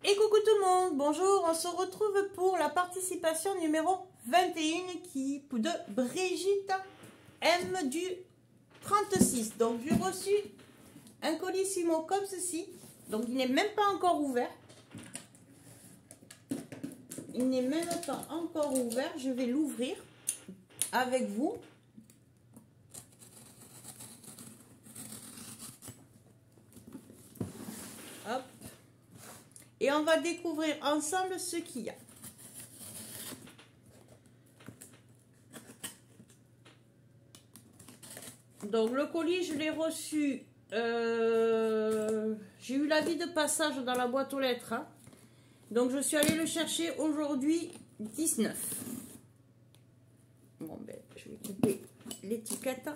Et coucou tout le monde, bonjour, on se retrouve pour la participation numéro 21 de Brigitte M du 36. Donc j'ai reçu un colissimo comme ceci, donc il n'est même pas encore ouvert. Il n'est même pas encore ouvert, je vais l'ouvrir avec vous. Hop. Et on va découvrir ensemble ce qu'il y a. Donc le colis, je l'ai reçu, j'ai eu l'avis de passage dans la boîte aux lettres. Hein. Donc je suis allée le chercher aujourd'hui 19. Bon ben, je vais couper l'étiquette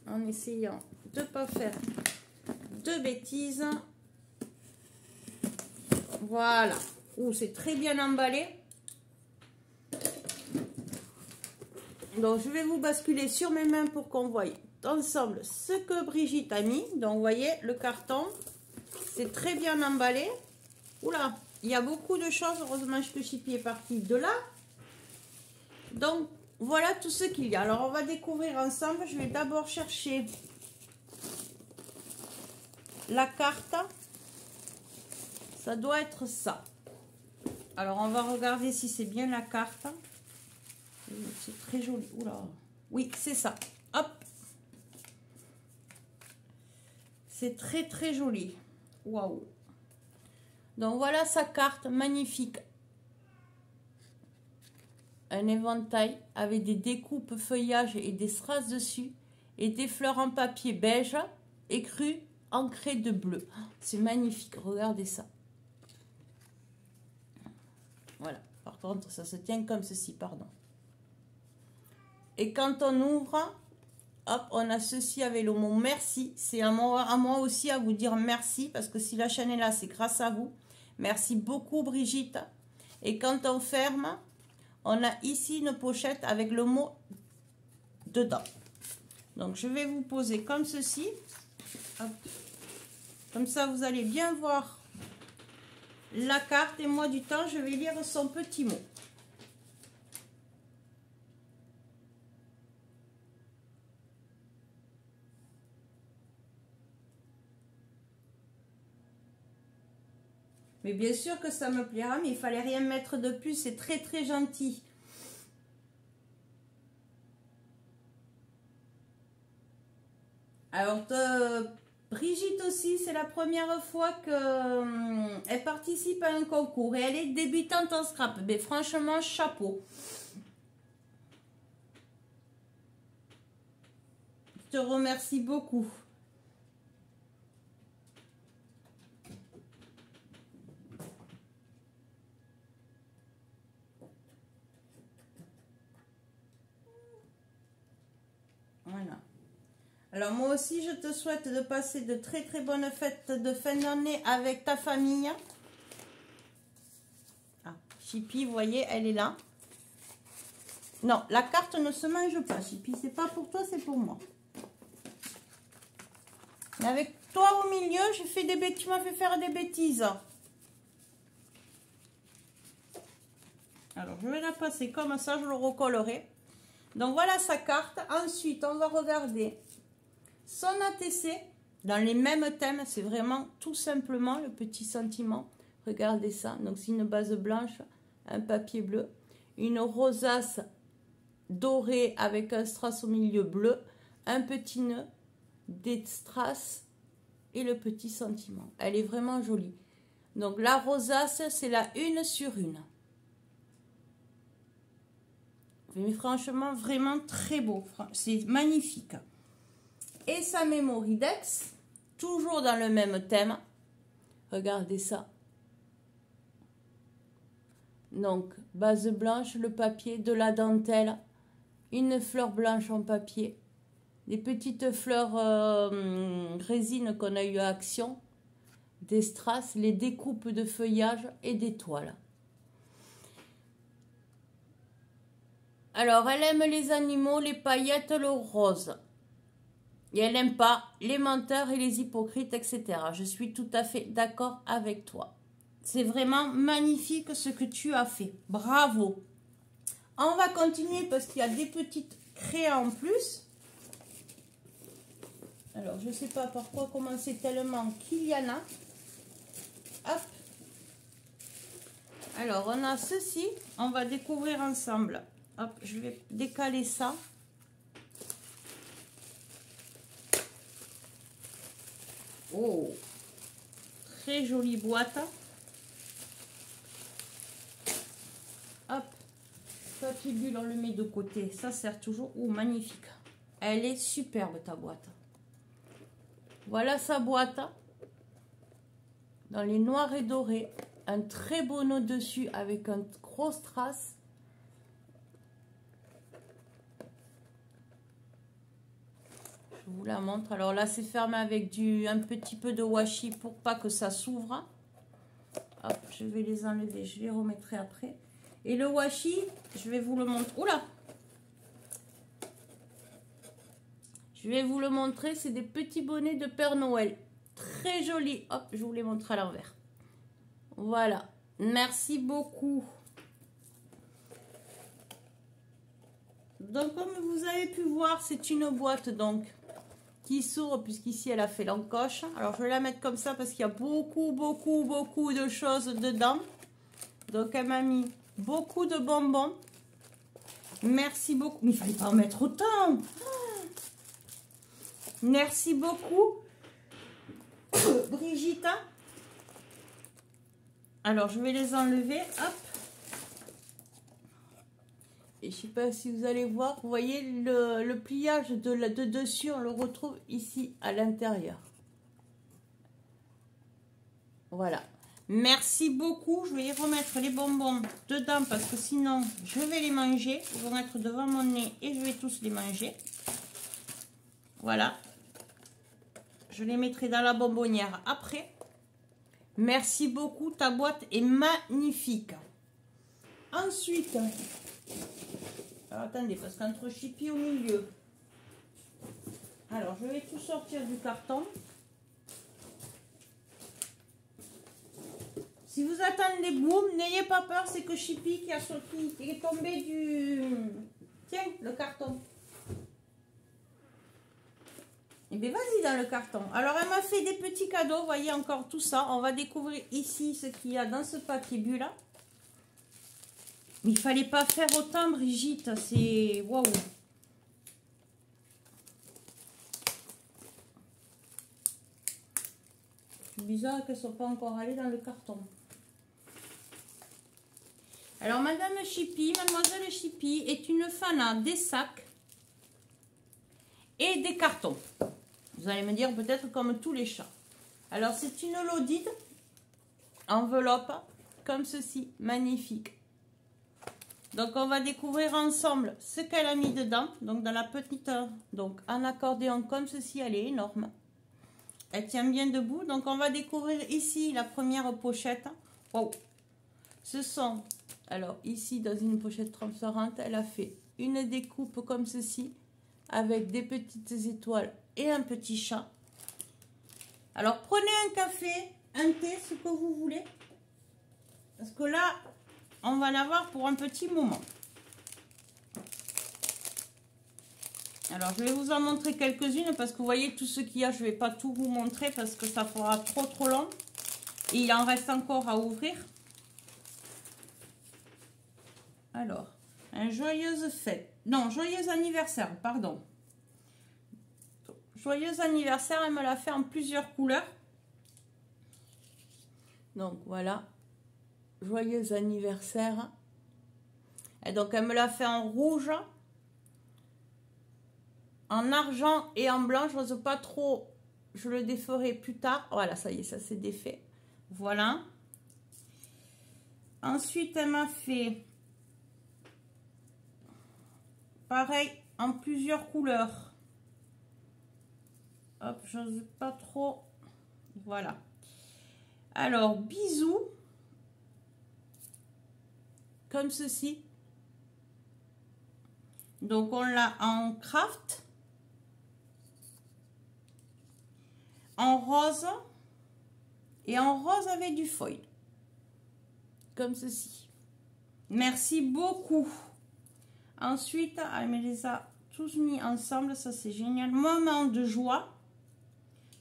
en essayant de ne pas faire de bêtises. Voilà. Ouh, c'est très bien emballé. Donc, je vais vous basculer sur mes mains pour qu'on voie ensemble ce que Brigitte a mis. Donc, vous voyez, le carton, c'est très bien emballé. Oula, il y a beaucoup de choses. Heureusement que Chippy est parti de là. Donc, voilà tout ce qu'il y a. Alors, on va découvrir ensemble. Je vais d'abord chercher la carte. Ça doit être ça. Alors, on va regarder si c'est bien la carte. C'est très joli. Oula. Oui, c'est ça. Hop. C'est très, très joli. Waouh. Donc, voilà sa carte. Magnifique. Un éventail avec des découpes, feuillages et des strass dessus. Et des fleurs en papier beige écru, ancré de bleu. C'est magnifique. Regardez ça. Voilà. Par contre, ça se tient comme ceci. Pardon. Et quand on ouvre, hop, on a ceci avec le mot merci. C'est à moi aussi à vous dire merci, parce que si la chaîne est là, c'est grâce à vous. Merci beaucoup, Brigitte. Et quand on ferme, on a ici une pochette avec le mot dedans. Donc, je vais vous poser comme ceci. Hop. Comme ça, vous allez bien voir la carte. Et moi, du temps, je vais lire son petit mot. Mais bien sûr que ça me plaira, mais il fallait rien mettre de plus. C'est très très gentil. Alors, Brigitte aussi, c'est la première fois qu'elle participe à un concours. Et elle est débutante en scrap. Mais franchement, chapeau. Je te remercie beaucoup. Voilà. Alors moi aussi, je te souhaite de passer de très très bonnes fêtes de fin d'année avec ta famille. Ah, Chippy, vous voyez, elle est là. Non, la carte ne se mange pas, Chippy. C'est pas pour toi, c'est pour moi. Mais avec toi au milieu, j'ai fait des bêtises. Tu m'as fait faire des bêtises. Alors, je vais la passer comme ça, je le recollerai. Donc, voilà sa carte. Ensuite, on va regarder son ATC dans les mêmes thèmes. C'est vraiment tout simplement le petit sentiment. Regardez ça. Donc, c'est une base blanche, un papier bleu, une rosace dorée avec un strass au milieu bleu, un petit nœud, des strass et le petit sentiment. Elle est vraiment jolie. Donc, la rosace, c'est la 1 sur 1. Mais franchement, vraiment très beau. C'est magnifique. Et sa Mémoridex, toujours dans le même thème. Regardez ça. Donc, base blanche, le papier, de la dentelle, une fleur blanche en papier, des petites fleurs résine qu'on a eu à Action, des strass, les découpes de feuillage et des toiles. Alors, elle aime les animaux, les paillettes, le rose. Et elle n'aime pas les menteurs et les hypocrites, etc. Je suis tout à fait d'accord avec toi. C'est vraiment magnifique ce que tu as fait. Bravo. On va continuer parce qu'il y a des petites créas en plus. Alors, je ne sais pas par quoi commencer tellement qu'il y en a. Hop. Alors, on a ceci. On va découvrir ensemble. Hop, je vais décaler ça. Oh, très jolie boîte. Hop, papier bulle, on le met de côté. Ça sert toujours. Oh, magnifique. Elle est superbe, ta boîte. Voilà sa boîte. Dans les noirs et dorés. Un très beau nœud dessus avec un gros strass. Je vous la montre. Alors là, c'est fermé avec un petit peu de washi pour pas que ça s'ouvre. Hop, je vais les enlever. Je les remettrai après. Et le washi, je vais vous le montrer. Oula! Je vais vous le montrer. C'est des petits bonnets de Père Noël. Très jolis. Hop, je vous les montre à l'envers. Voilà. Merci beaucoup. Donc, comme vous avez pu voir, c'est une boîte donc qui s'ouvre puisqu'ici elle a fait l'encoche. Alors, je vais la mettre comme ça parce qu'il y a beaucoup de choses dedans. Donc, elle m'a mis beaucoup de bonbons. Merci beaucoup. Mais il fallait pas en mettre autant. Merci beaucoup, Brigitte. Alors, je vais les enlever. Hop. Et je ne sais pas si vous allez voir. Vous voyez le pliage de dessus. On le retrouve ici à l'intérieur. Voilà. Merci beaucoup. Je vais y remettre les bonbons dedans parce que sinon, je vais les manger. Ils vont être devant mon nez et je vais tous les manger. Voilà. Je les mettrai dans la bonbonnière après. Merci beaucoup, ta boîte est magnifique. Ensuite, alors attendez, parce qu'entre Chippy au milieu, alors je vais tout sortir du carton. Si vous attendez boum, n'ayez pas peur, c'est que Chippy qui a sorti, qui est tombé du... Tiens, le carton. Et bien vas-y dans le carton. Alors elle m'a fait des petits cadeaux, vous voyez encore tout ça. On va découvrir ici ce qu'il y a dans ce papier bulle là. Mais il fallait pas faire autant, Brigitte, c'est waouh. C'est bizarre qu'elles ne soient pas encore allées dans le carton. Alors Madame Chippy, Mademoiselle Chippy est une fan des sacs et des cartons. Vous allez me dire peut-être comme tous les chats. Alors c'est une lodite enveloppe comme ceci, magnifique. Donc on va découvrir ensemble ce qu'elle a mis dedans. Donc dans la petite, donc en accordéon comme ceci, elle est énorme. Elle tient bien debout. Donc on va découvrir ici la première pochette. Wow. Ce sont, alors ici dans une pochette transparente, elle a fait une découpe comme ceci avec des petites étoiles et un petit chat. Alors prenez un café, un thé, ce que vous voulez. Parce que là, on va l'avoir pour un petit moment. Alors, je vais vous en montrer quelques-unes parce que vous voyez tout ce qu'il y a. Je ne vais pas tout vous montrer parce que ça fera trop long. Et il en reste encore à ouvrir. Alors, un joyeuse fête. Non, joyeux anniversaire, pardon. Joyeux anniversaire, elle me l'a fait en plusieurs couleurs. Donc, voilà. Joyeux anniversaire. Et donc, elle me l'a fait en rouge, en argent et en blanc. Je n'ose pas trop. Je le déferai plus tard. Voilà, ça y est, ça s'est défait. Voilà. Ensuite, elle m'a fait pareil en plusieurs couleurs. Hop, j'ose pas trop. Voilà. Alors, bisous. Comme ceci. Donc, on l'a en craft. en rose et en rose avec du foil. Comme ceci. Merci beaucoup. Ensuite, elle me les a tous mis ensemble. Ça, c'est génial. Moment de joie.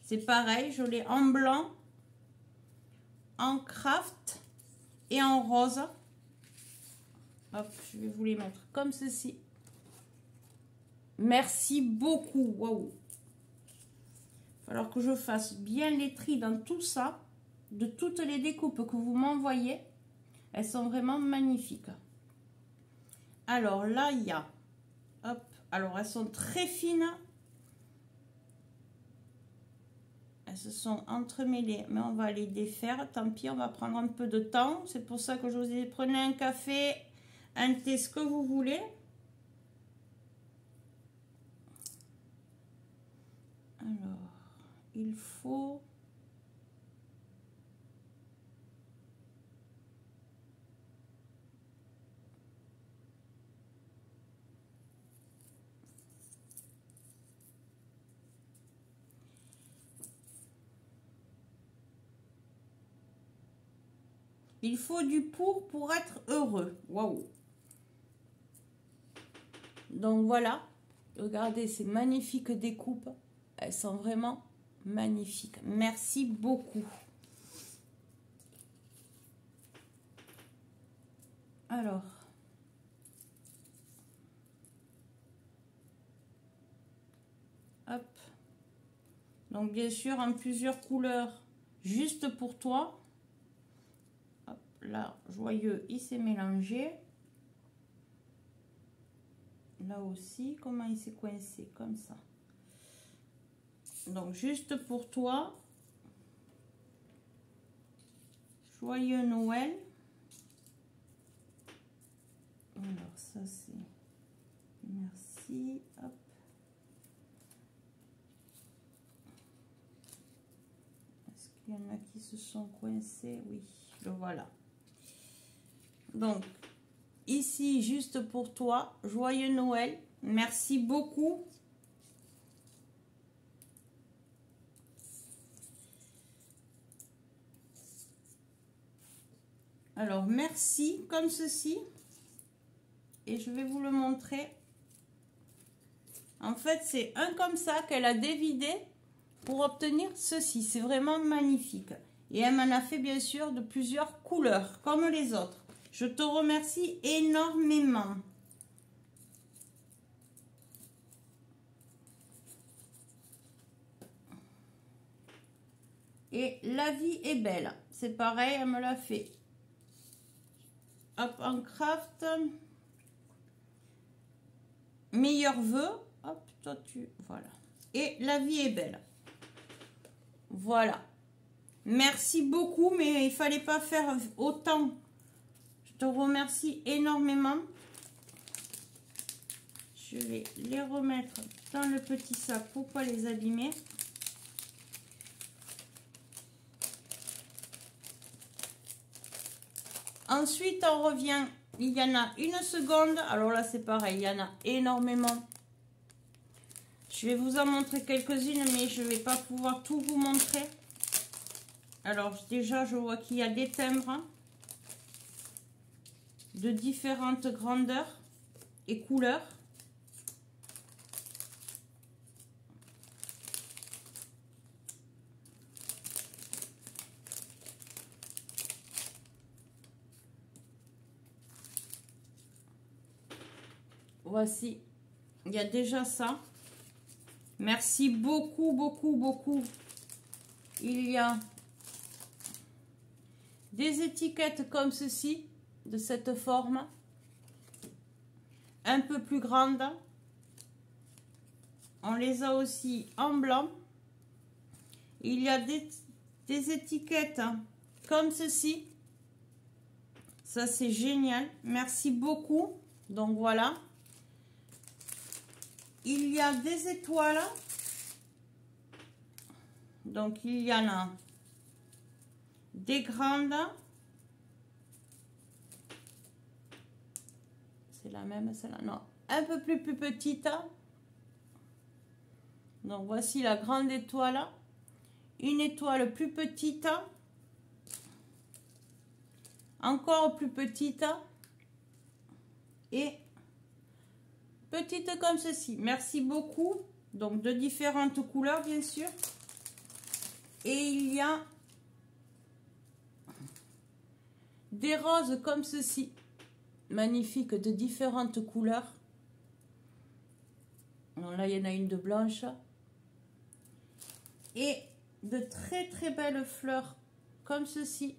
C'est pareil. Je l'ai en blanc, en craft et en rose. Hop, je vais vous les mettre comme ceci. Merci beaucoup. Waouh. Il va falloir que je fasse bien les tris dans tout ça. De toutes les découpes que vous m'envoyez. Elles sont vraiment magnifiques. Alors là, il y a... Hop. Alors, elles sont très fines. Elles se sont entremêlées. Mais on va les défaire. Tant pis, on va prendre un peu de temps. C'est pour ça que je vous ai dit, prenez un café, un thé, ce que vous voulez. Alors, il faut... Il faut du pour être heureux. Waouh! Donc voilà. Regardez ces magnifiques découpes. Elles sont vraiment magnifiques. Merci beaucoup. Alors. Hop. Donc bien sûr en plusieurs couleurs. Juste pour toi. Hop, là, joyeux, il s'est mélangé. Là aussi, comment il s'est coincé? Comme ça. Donc, juste pour toi. Joyeux Noël. Alors, ça c'est... Merci. Hop. Est-ce qu'il y en a qui se sont coincés? Oui, le voilà. Donc, ici, juste pour toi, joyeux Noël. Merci beaucoup. Alors, merci, comme ceci. Et je vais vous le montrer. En fait, c'est un comme ça qu'elle a dévidé pour obtenir ceci. C'est vraiment magnifique. Et elle m'en a fait, bien sûr, de plusieurs couleurs, comme les autres. Je te remercie énormément. Et la vie est belle. C'est pareil, elle me l'a fait. Hop, en craft. Meilleurs vœux. Hop, toi tu... Voilà. Et la vie est belle. Voilà. Merci beaucoup, mais il fallait pas faire autant. Je te remercie énormément. Je vais les remettre dans le petit sac pour pas les abîmer. Ensuite, on revient. Il y en a une seconde. Alors là, c'est pareil. Il y en a énormément. Je vais vous en montrer quelques-unes, mais je ne vais pas pouvoir tout vous montrer. Alors, déjà, je vois qu'il y a des timbres de différentes grandeurs et couleurs. Voici, il y a déjà ça. Merci beaucoup, beaucoup, beaucoup. Il y a des étiquettes comme ceci, de cette forme, un peu plus grandes. On les a aussi en blanc. Il y a des étiquettes comme ceci. Ça, c'est génial. Merci beaucoup. Donc, voilà. Il y a des étoiles. Donc, il y en a des grandes. C'est la même, celle-là. Non, un peu plus petite. Donc, voici la grande étoile. une étoile plus petite, encore plus petite et petite comme ceci. Merci beaucoup. Donc de différentes couleurs bien sûr. Et il y a des roses comme ceci, magnifiques, de différentes couleurs. Alors là, il y en a une de blanche. Et de très très belles fleurs comme ceci.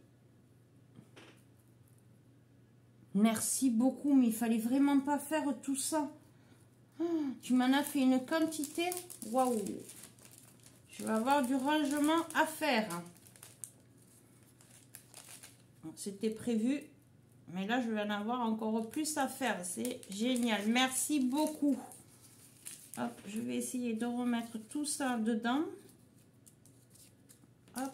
Merci beaucoup, mais il fallait vraiment pas faire tout ça. Tu m'en as fait une quantité. Waouh! Je vais avoir du rangement à faire. C'était prévu, mais là je vais en avoir encore plus à faire. C'est génial. Merci beaucoup. Hop, je vais essayer de remettre tout ça dedans. Hop.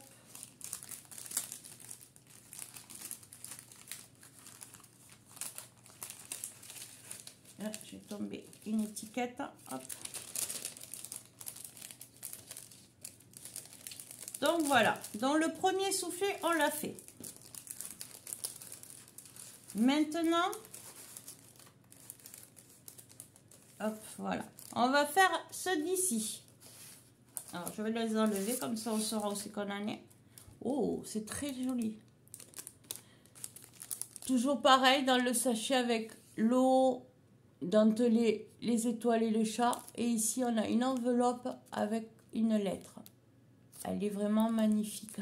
Là, j'ai tombé une étiquette. Hop. Donc voilà. Donc le premier soufflet, on l'a fait. Maintenant, hop, voilà. On va faire ceux d'ici. Alors, je vais les enlever, comme ça on saura où c'est qu'on en est. Oh, c'est très joli. Toujours pareil, dans le sachet avec l'eau, dentelé, les étoiles et le chat. Et ici, on a une enveloppe avec une lettre. Elle est vraiment magnifique.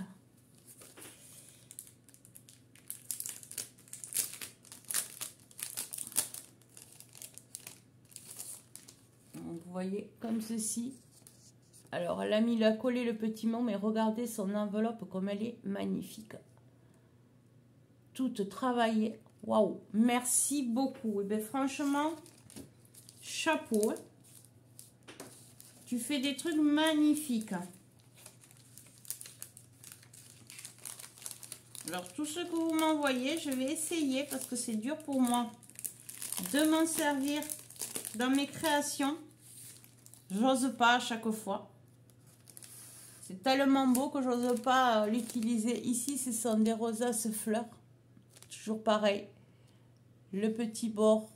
Vous voyez, comme ceci. Alors, elle a mis, elle a collé le petit mot, mais regardez son enveloppe comme elle est magnifique. Toute travaillée. Waouh, merci beaucoup. Et bien, franchement, chapeau. Hein. Tu fais des trucs magnifiques. Alors, tout ce que vous m'envoyez, je vais essayer, parce que c'est dur pour moi, de m'en servir dans mes créations. J'ose pas à chaque fois. C'est tellement beau que j'ose pas l'utiliser. Ici, ce sont des rosaces fleurs. Toujours pareil. Le petit bord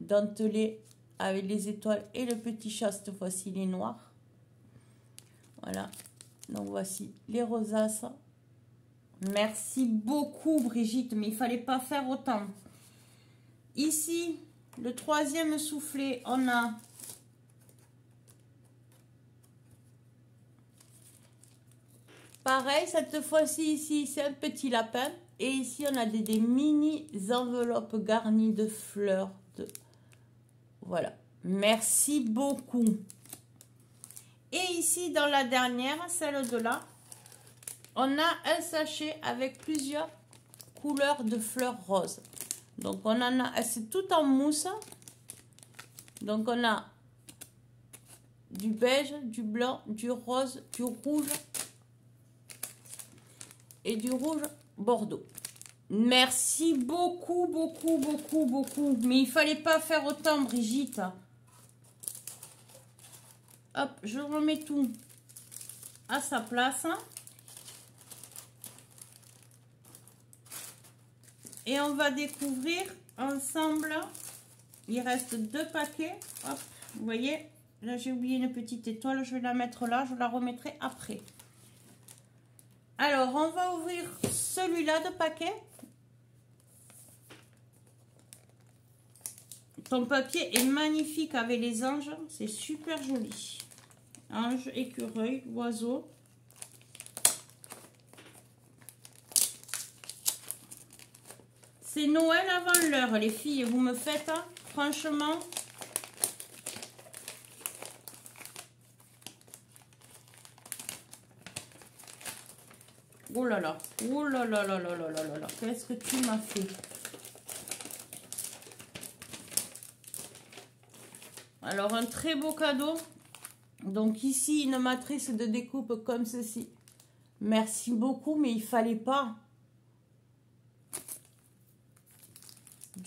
dentelé avec les étoiles et le petit chat. Cette fois-ci, il est noir. Voilà. Donc, voici les rosaces. Merci beaucoup, Brigitte. Mais il fallait pas faire autant. Ici, le troisième soufflet, on a... Pareil, cette fois-ci, ici, c'est un petit lapin. Et ici, on a des mini enveloppes garnies de fleurs. Voilà. Merci beaucoup. Et ici, dans la dernière, celle de là, on a un sachet avec plusieurs couleurs de fleurs roses. Donc, on en a, c'est tout en mousse. Donc, on a du beige, du blanc, du rose, du rouge et du rouge bordeaux. Merci beaucoup, beaucoup, beaucoup, beaucoup. Mais il fallait pas faire autant, Brigitte. Hop, je remets tout à sa place. Et on va découvrir ensemble. Il reste 2 paquets. Hop, vous voyez, là j'ai oublié une petite étoile. Je vais la mettre là, je la remettrai après. Alors, on va ouvrir celui-là de paquet. Ton papier est magnifique avec les anges. C'est super joli. Ange, écureuil, oiseau. C'est Noël avant l'heure, les filles. Vous me faites, hein, franchement. Oh là là. Oh là là là là là là là là. Qu'est-ce que tu m'as fait? Alors, un très beau cadeau. Donc, ici, une matrice de découpe comme ceci. Merci beaucoup, mais il fallait pas.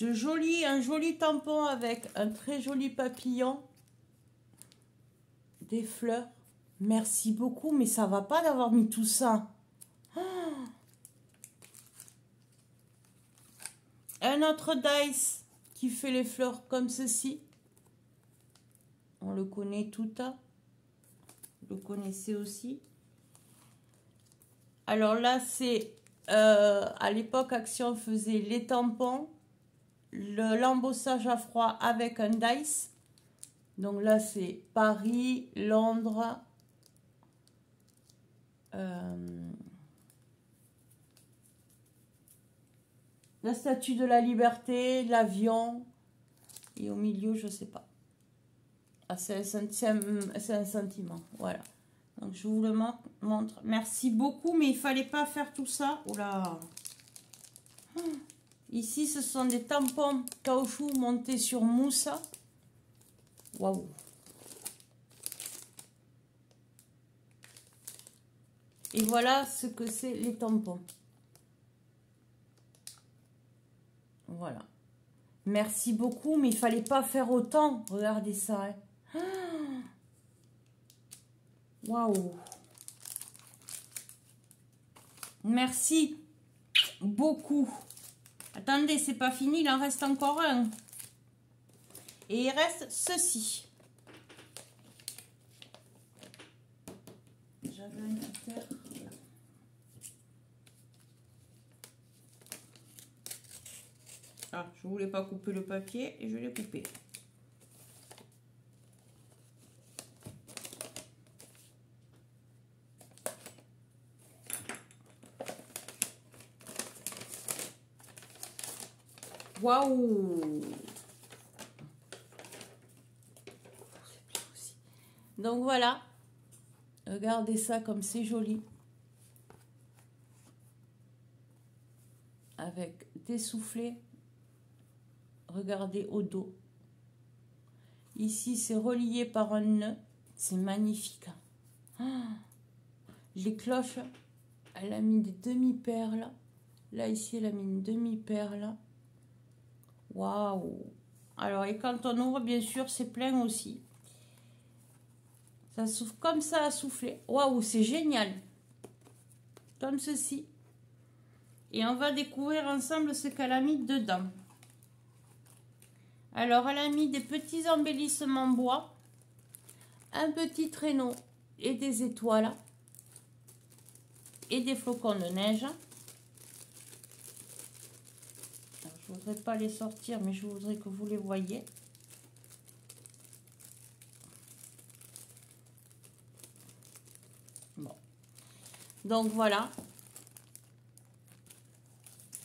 Un joli tampon avec un très joli papillon. Des fleurs. Merci beaucoup, mais ça va pas d'avoir mis tout ça. Un autre dice qui fait les fleurs comme ceci. On le connaît tout. Vous le connaissez aussi. Alors là, c'est à l'époque, Action faisait les tampons, l'embossage à froid avec un dice. Donc là, c'est Paris, Londres, la Statue de la Liberté, l'avion, et au milieu, je sais pas. Ah, c'est un sentiment, voilà. Donc je vous le montre. Merci beaucoup, mais il fallait pas faire tout ça. Oh là. Ici, ce sont des tampons caoutchouc montés sur mousse. Waouh. Et voilà ce que c'est les tampons. Voilà. Merci beaucoup, mais il fallait pas faire autant. Regardez ça. Hein. Waouh. Merci beaucoup. Attendez, c'est pas fini, il en reste encore un. Et il reste ceci. J'avais un cutter. Ah, je voulais pas couper le papier et je l'ai coupé. Waouh! Donc voilà. Regardez ça comme c'est joli. Avec des soufflets. Regardez au dos. Ici, c'est relié par un nœud. C'est magnifique. Ah, les cloches, elle a mis des demi-perles. Là, ici, elle a mis une demi-perle. Waouh! Alors, et quand on ouvre, bien sûr, c'est plein aussi. Ça souffle comme ça à souffler. Waouh, c'est génial. Comme ceci. Et on va découvrir ensemble ce qu'elle a mis dedans. Alors, elle a mis des petits embellissements bois, un petit traîneau et des étoiles et des flocons de neige. Alors, je ne voudrais pas les sortir, mais je voudrais que vous les voyez. Bon. Donc, voilà.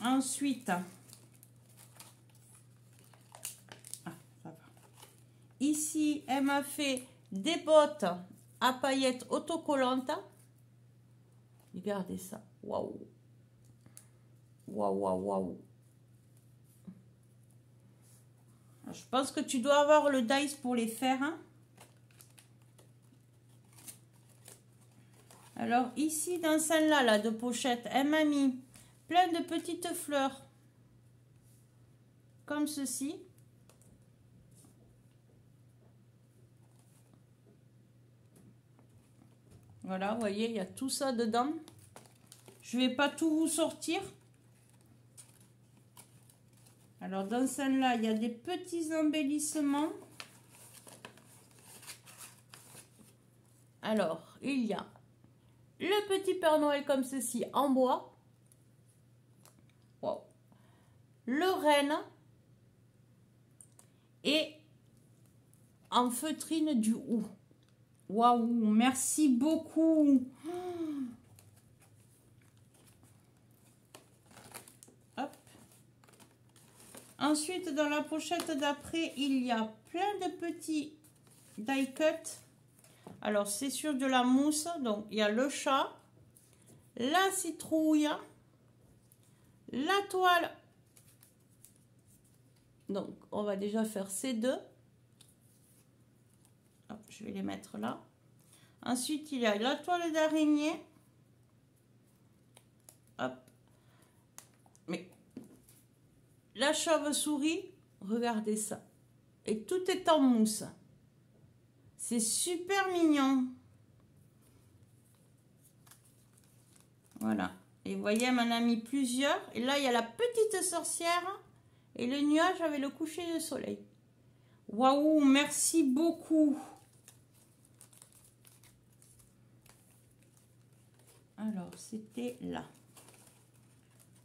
Ensuite... Ici, elle m'a fait des bottes à paillettes autocollantes. Regardez ça. Waouh. Waouh, waouh, waouh. Je pense que tu dois avoir le dice pour les faire. Hein. Alors, ici, dans celle-là, là, de pochette, elle m'a mis plein de petites fleurs. Comme ceci. Voilà, vous voyez, il y a tout ça dedans. Je ne vais pas tout vous sortir. Alors, dans celle-là, il y a des petits embellissements. Alors, il y a le petit Père Noël comme ceci en bois. Wow. Le renne. Et en feutrine du hou. Waouh, merci beaucoup. Hop. Ensuite, dans la pochette d'après, il y a plein de petits die cut. Alors, c'est sur de la mousse. Donc, il y a le chat, la citrouille, la toile. Donc, on va déjà faire ces deux. Hop, je vais les mettre là. Ensuite, il y a la toile d'araignée. Hop. Mais la chauve-souris, regardez ça. Et tout est en mousse. C'est super mignon. Voilà. Et vous voyez, elle m'en a mis plusieurs. Et là, il y a la petite sorcière et le nuage avec le coucher de soleil. Waouh, merci beaucoup. Alors, c'était là.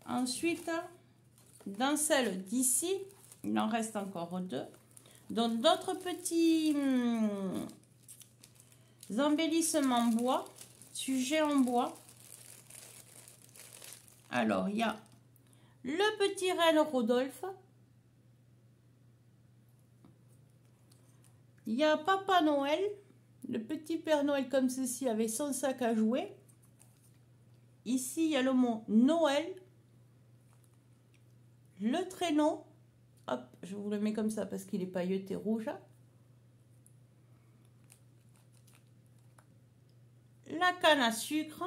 Ensuite, dans celle d'ici, il en reste encore deux. Donc, d'autres petits embellissements en bois, sujets en bois. Alors, il y a le petit renne Rodolphe. Il y a Papa Noël, le petit Père Noël comme ceci avec son sac à jouer. Ici, il y a le mot Noël. Le traîneau. Hop, je vous le mets comme ça parce qu'il est pailleté rouge. La canne à sucre.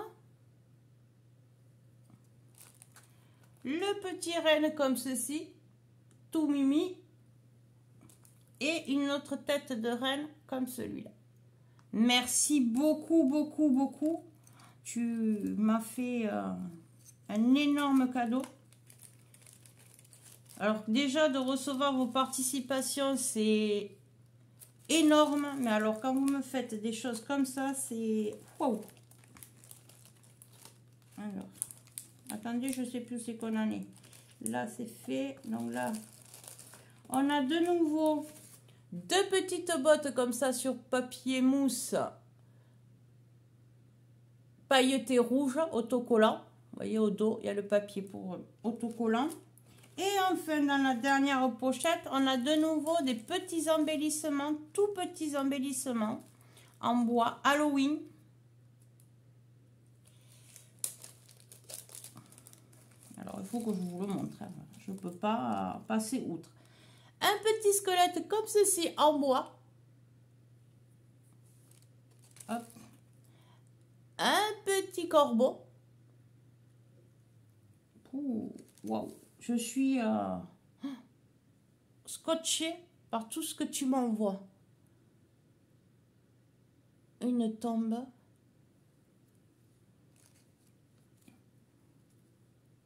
Le petit renne comme ceci, tout mimi. Et une autre tête de reine comme celui-là. Merci beaucoup, beaucoup, beaucoup. Tu m'as fait un énorme cadeau. Alors déjà de recevoir vos participations, c'est énorme. Mais alors quand vous me faites des choses comme ça, c'est... Wow. Alors, attendez, je ne sais plus c'est qu'on en est. Là, c'est fait. Donc là, on a de nouveau deux petites bottes comme ça sur papier mousse. Pailleté rouge, autocollant. Vous voyez au dos, il y a le papier pour autocollant. Et enfin, dans la dernière pochette, on a de nouveau des petits embellissements, tout petits embellissements en bois Halloween. Alors, il faut que je vous le montre. Hein. Je ne peux pas passer outre. Un petit squelette comme ceci en bois. Hop. Un petit corbeau. Waouh. Je suis scotché par tout ce que tu m'envoies. Une tombe.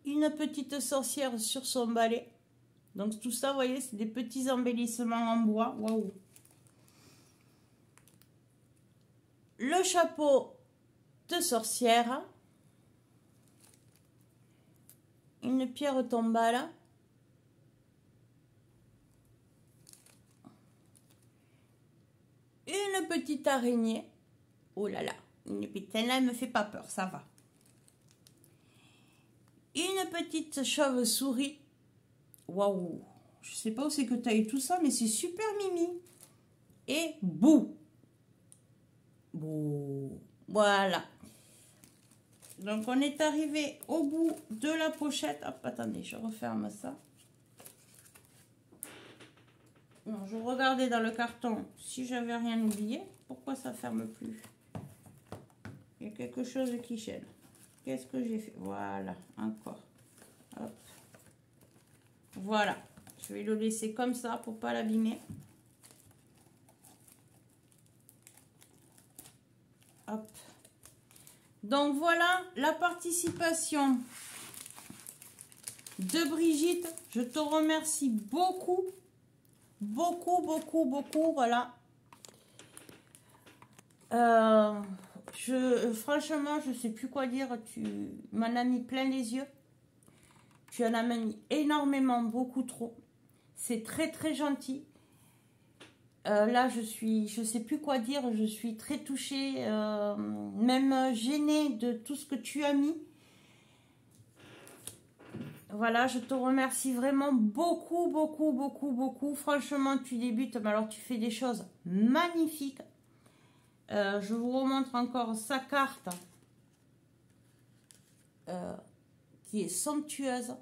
Une petite sorcière sur son balai. Donc tout ça, vous voyez, c'est des petits embellissements en bois. Waouh. Le chapeau de sorcière. Une pierre tombale. Une petite araignée. Oh là là, une petite, là, elle me fait pas peur, ça va. Une petite chauve-souris. Waouh, je sais pas où c'est que tu as eu tout ça, mais c'est super mimi. Et bouh. Bouh. Voilà. Donc, on est arrivé au bout de la pochette. Hop, attendez, je referme ça. Non, je regardais dans le carton si j'avais rien oublié. Pourquoi ça ferme plus? Il y a quelque chose qui gêne. Qu'est-ce que j'ai fait? Voilà, encore. Hop. Voilà. Je vais le laisser comme ça pour pas l'abîmer. Hop. Donc voilà la participation de Brigitte. Je te remercie beaucoup. Beaucoup, beaucoup, beaucoup. Voilà. Franchement, je ne sais plus quoi dire. Tu m'en as mis plein les yeux. Tu en as mis énormément, beaucoup trop. C'est très, très gentil. Là, je sais plus quoi dire. Je suis très touchée, même gênée de tout ce que tu as mis. Voilà, je te remercie vraiment beaucoup, beaucoup, beaucoup, beaucoup. Franchement, tu débutes, mais alors tu fais des choses magnifiques. Je vous remontre encore sa carte qui est somptueuse.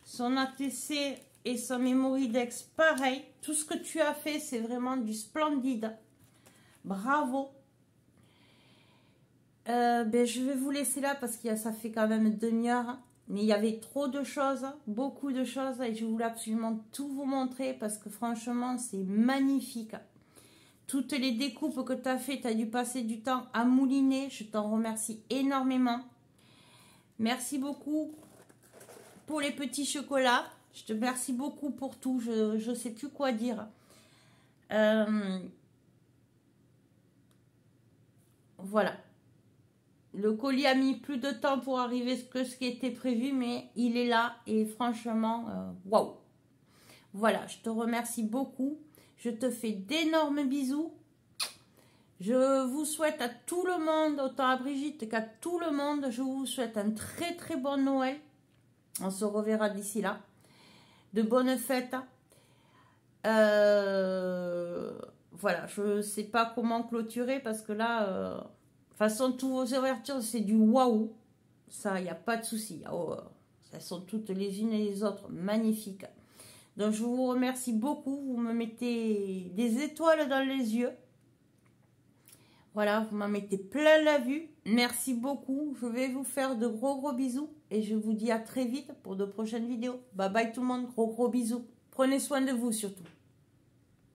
Son ATC et son Memory Dex, pareil. Tout ce que tu as fait, c'est vraiment du splendide. Bravo. Je vais vous laisser là parce que ça fait quand même 1 demi-heure. Mais il y avait trop de choses, beaucoup de choses. Et je voulais absolument tout vous montrer parce que franchement, c'est magnifique. Toutes les découpes que tu as fait, tu as dû passer du temps à mouliner. Je t'en remercie énormément. Merci beaucoup pour les petits chocolats. Je te remercie beaucoup pour tout. Je ne sais plus quoi dire. Voilà. Le colis a mis plus de temps pour arriver que ce qui était prévu, mais il est là et franchement, waouh. Voilà, je te remercie beaucoup. Je te fais d'énormes bisous. Je vous souhaite à tout le monde, autant à Brigitte qu'à tout le monde, je vous souhaite un très très bon Noël. On se reverra d'ici là. De bonnes fêtes. Voilà, je ne sais pas comment clôturer parce que là, de toute façon, tous vos ouvertures, c'est du waouh. Ça, il n'y a pas de souci. Oh, elles sont toutes les unes et les autres magnifiques. Donc, je vous remercie beaucoup. Vous me mettez des étoiles dans les yeux. Voilà, vous m'en mettez plein la vue. Merci beaucoup. Je vais vous faire de gros bisous. Et je vous dis à très vite pour de prochaines vidéos. Bye bye tout le monde. Gros bisous. Prenez soin de vous surtout.